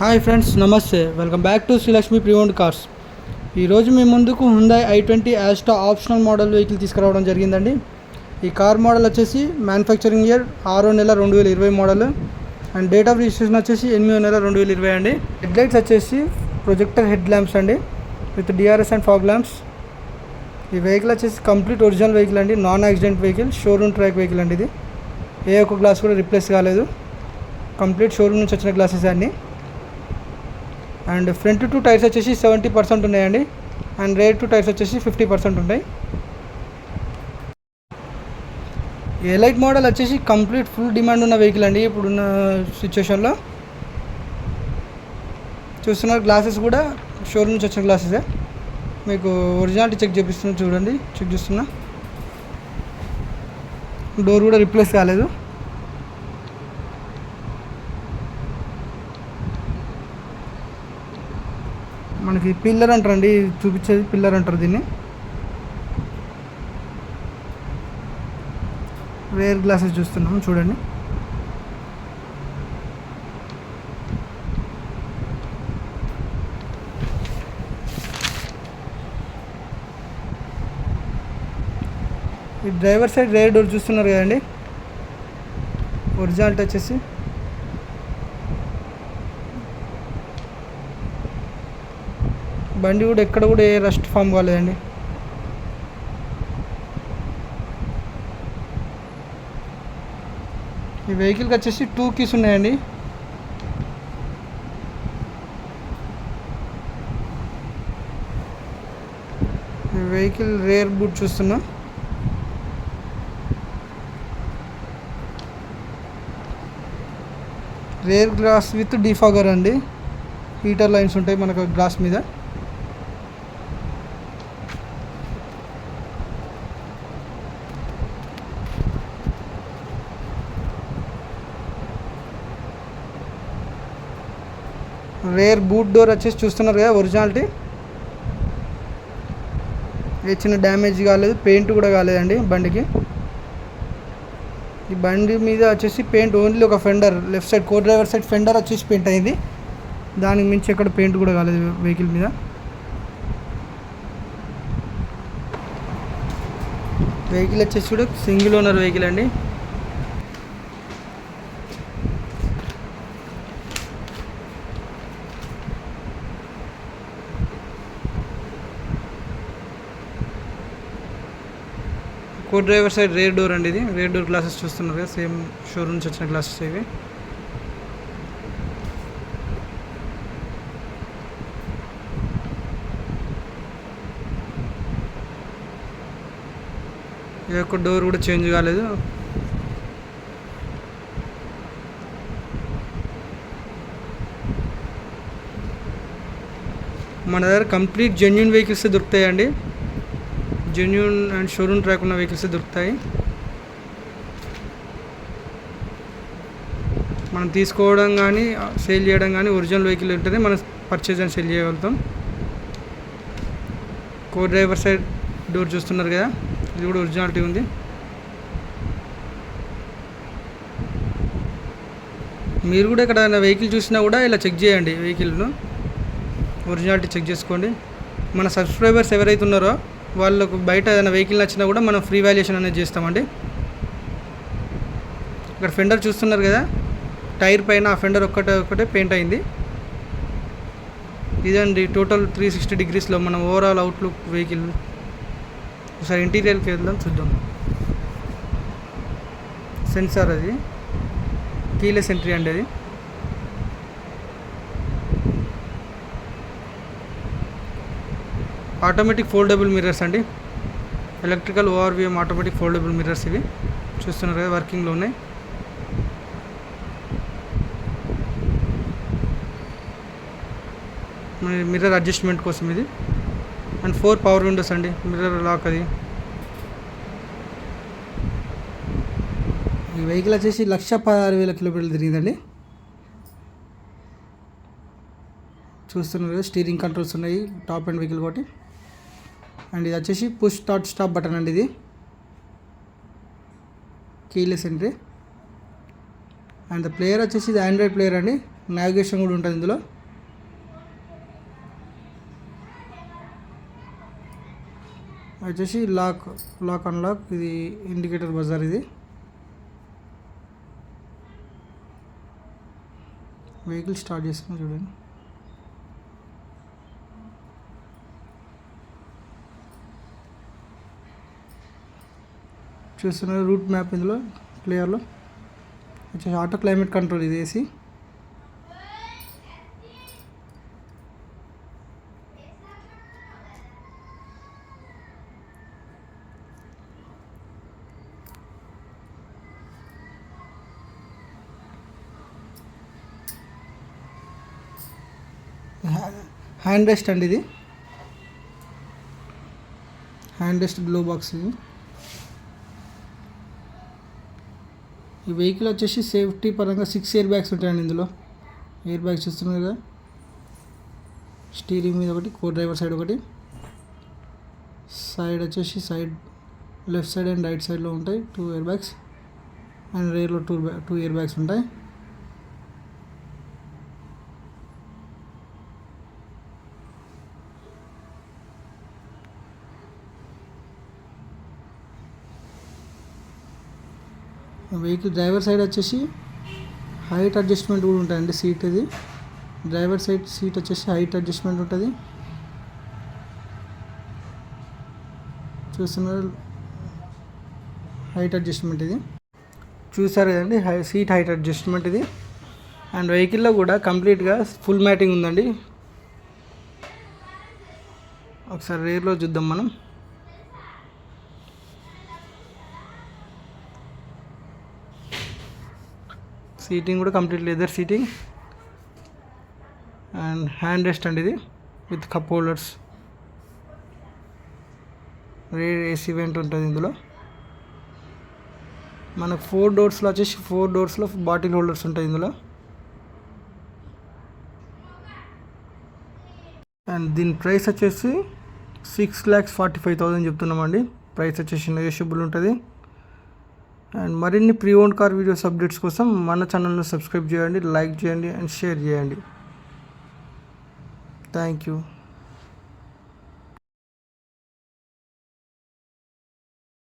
Hi friends, నమస్తే. Welcome back to Srilakshmi pre-owned cars. ఈరోజు మీ ముందుకు Hyundai i20 Asta optional model vehicle తీసుకురావడం జరిగిందండి. ఈ కార్ మోడల్ వచ్చేసి మ్యానుఫ్యాక్చరింగ్ ఇయర్ 6వ నెల 2020 model and date of registration వచ్చేసి 8వ నెల 2020 అండి. హెడ్ లైట్స్ వచ్చేసి ప్రొజెక్టర్ హెడ్ ల్యాంప్స్ అండి with DRS and fog lamps. ఈ వెహికల్ వచ్చేసి కంప్లీట్ ఒరిజినల్ వెహికల్ అండి, non accident vehicle, showroom track vehicle అండి. ఇది ఏ ఒక్క గ్లాస్ కూడా రిప్లేస్ కాలేదు, కంప్లీట్ షోరూమ్ నుంచి వచ్చిన గ్లాసెస్ అన్నీ. అండ్ ఫ్రంట్ టూ టైర్స్ వచ్చేసి 70% ఉన్నాయండి అండ్ రేర్ టూ టైర్స్ వచ్చేసి 50% ఉంటాయి. ఎలైట్ మోడల్ వచ్చేసి కంప్లీట్ ఫుల్ డిమాండ్ ఉన్న వెహికల్ అండి ఇప్పుడున్న సిచ్యువేషన్లో. చూస్తున్నారు, గ్లాసెస్ కూడా షోరూమ్ నుంచి వచ్చిన గ్లాసెసే. మీకు ఒరిజినాలిటీ చెక్ చేపిస్తున్నా, చూడండి, చెక్ చేస్తున్నా. డోర్ కూడా రిప్లేస్ కాలేదు. మనకి పిల్లర్ అంటారండి, చూపించేది పిల్లర్ అంటారు దీన్ని. రేర్ గ్లాసెస్ చూస్తున్నాము, చూడండి. ఈ డ్రైవర్ సైడ్ రేర్ డోర్ చూస్తున్నారు కదండి. ఒరిజినాలిటీ వచ్చేసి బండి కూడా ఎక్కడ కూడా ఏ రస్ట్ ఫామ్ కాలేదండి. ఈ వెహికల్కి వచ్చేసి 2 కీస్ ఉన్నాయండి. ఈ వెహికల్ రేర్ బూట్ చూస్తున్నా. రేర్ గ్లాస్ విత్ డిఫాగర్ అండి. హీటర్ లైన్స్ ఉంటాయి మనకు గ్లాస్ మీద. రేర్ బూట్ డోర్ వచ్చేసి చూస్తున్నారు కదా, ఒరిజినాలిటీ. ఏ చిన్న డ్యామేజ్ కాలేదు, పెయింట్ కూడా కాలేదండి బండికి. ఈ బండి మీద వచ్చేసి పెయింట్ ఓన్లీ ఒక ఫెండర్, లెఫ్ట్ సైడ్ కో డ్రైవర్ సైడ్ ఫెండర్ వచ్చేసి పెయింట్ అయింది. దానికి మించి ఎక్కడ పెయింట్ కూడా కాలేదు వెహికల్ మీద. వెహికల్ వచ్చేసి కూడా సింగిల్ ఓనర్ వెహికల్ అండి. కో డ్రైవర్ సైడ్ రేర్ డోర్ అండి. ఇది రేర్ డోర్ గ్లాసెస్ చూస్తున్నారు కదా, సేమ్ షోరూమ్ నుంచి వచ్చిన గ్లాసెస్ ఇవి. ఈ యొక్క డోర్ కూడా చేంజ్ కాలేదు. మన దగ్గర కంప్లీట్ జెన్యూన్ వెహికల్స్ దొరుకుతాయండి. జెన్యూన్ అండ్ షోరూమ్ ట్రాక్ ఉన్న వెహికల్స్ దొరుకుతాయి. మనం తీసుకోవడం కానీ సేల్ చేయడం కానీ ఒరిజినల్ వెహికల్ ఉంటేనే మనం పర్చేజ్ అండ్ సేల్ చేయగలుగుతాం. కో డ్రైవర్ సైడ్ డోర్ చూస్తున్నారు కదా, ఇది కూడా ఒరిజినాలిటీ ఉంది. మీరు కూడా ఇక్కడ వెహికల్ చూసినా కూడా ఇలా చెక్ చేయండి, వెహికల్ను ఒరిజినాలిటీ చెక్ చేసుకోండి. మన సబ్స్క్రైబర్స్ ఎవరైతే ఉన్నారో వాళ్ళకు బయట ఏదైనా వెహికల్ నచ్చినా కూడా మనం ఫ్రీ వాల్యుయేషన్ అనేది చేస్తామండి. ఇక్కడ ఫెండర్ చూస్తున్నారు కదా, టైర్ పైన ఆ ఫెండర్ ఒక్కటే పెయింట్ అయింది. ఇదండి టోటల్ 360 డిగ్రీస్లో మనం ఓవరాల్ అవుట్లుక్ వెహికల్. ఒకసారి ఇంటీరియర్కి వెళ్దాం, చూద్దాం. సెన్సార్, అది కీలెస్ ఎంట్రీ అండి. అది ఆటోమేటిక్ ఫోల్డబుల్ మిర్రర్స్ అండి, electrical ORVM automatic foldable mirrors. ఇవి చూస్తున్నారు కదా, వర్కింగ్లో ఉన్నాయి. మిర్రర్ అడ్జస్ట్మెంట్ కోసం ఇది. అండ్ 4 పవర్ విండోస్ అండి, మిర్రర్ లాక్. అది ఈ వెహికల్ వచ్చేసి 1,16,000 కిలోమీటర్లు తిరిగిందండి. చూస్తున్నారు కదా, స్టీరింగ్ కంట్రోల్స్ ఉన్నాయి, టాప్ అండ్ వెహికల్ కాబట్టి. అండ్ ఇది వచ్చేసి పుష్ స్టాప్ బటన్ అండి. ఇది keyless entry. And the player వచ్చేసి ఇది ఆండ్రాయిడ్ ప్లేయర్ అండి. నావిగేషన్ కూడా ఉంటుంది ఇందులో. వచ్చేసి లాక్ అన్లాక్, ఇది ఇండికేటర్ బజార్. ఇది వెహికల్ స్టార్ట్ చేసుకుని చూడండి. చూస్తున్నారు రూట్ మ్యాప్ ఇందులో క్లియర్లో. వచ్చేసి ఆటో క్లైమేట్ కంట్రోల్, ఇది ఏసీ. హ్యాండ్ రెస్ట్ అండి, ఇది హ్యాండ్ రెస్ట్ గ్లో బాక్స్. ఇది ఈ వెహికల్ వచ్చేసి సేఫ్టీ పరంగా 6 ఎయిర్ బ్యాగ్స్ ఉంటాయండి ఇందులో. ఎయిర్ బ్యాగ్స్ చూస్తున్నారు కదా, స్టీరింగ్ మీద ఒకటి, కో డ్రైవర్ సైడ్ ఒకటి, సైడ్ వచ్చేసి లెఫ్ట్ సైడ్ అండ్ రైట్ సైడ్లో ఉంటాయి 2 ఎయిర్ బ్యాగ్స్, అండ్ రేర్లో 2 ఎయిర్ బ్యాగ్స్ ఉంటాయి. వెహికల్ డ్రైవర్ సైడ్ వచ్చేసి హైట్ అడ్జస్ట్మెంట్ కూడా ఉంటాయండి. సీట్ ఇది డ్రైవర్ సైడ్ సీట్ వచ్చేసి హైట్ అడ్జస్ట్మెంట్ ఉంటుంది. చూస్తున్నారు హైట్ అడ్జస్ట్మెంట్, ఇది చూసారు కదండి, సీట్ హైట్ అడ్జస్ట్మెంట్ ఇది. అండ్ వెహికల్లో కూడా కంప్లీట్గా ఫుల్ మ్యాటింగ్ ఉందండి. ఒకసారి రేర్లో చూద్దాం మనం. సీటింగ్ కూడా complete leather seating, and hand rest అండి ఇది with cup holders. Rare AC vent ఉంటుంది ఇందులో. మనకు 4 డోర్స్లో వచ్చేసి 4 డోర్స్లో బాటిల్ హోల్డర్స్ ఉంటాయి ఇందులో. అండ్ దీని ప్రైస్ వచ్చేసి 6,45,000 చెప్తున్నామండి. ప్రైస్ వచ్చేసి నెగోషియబుల్ ఉంటుంది. అండ్ మరిన్ని pre owned car videos updates కోసం మన ఛానల్ని సబ్స్క్రైబ్ చేయండి, లైక్ చేయండి అండ్ షేర్ చేయండి. Thank you.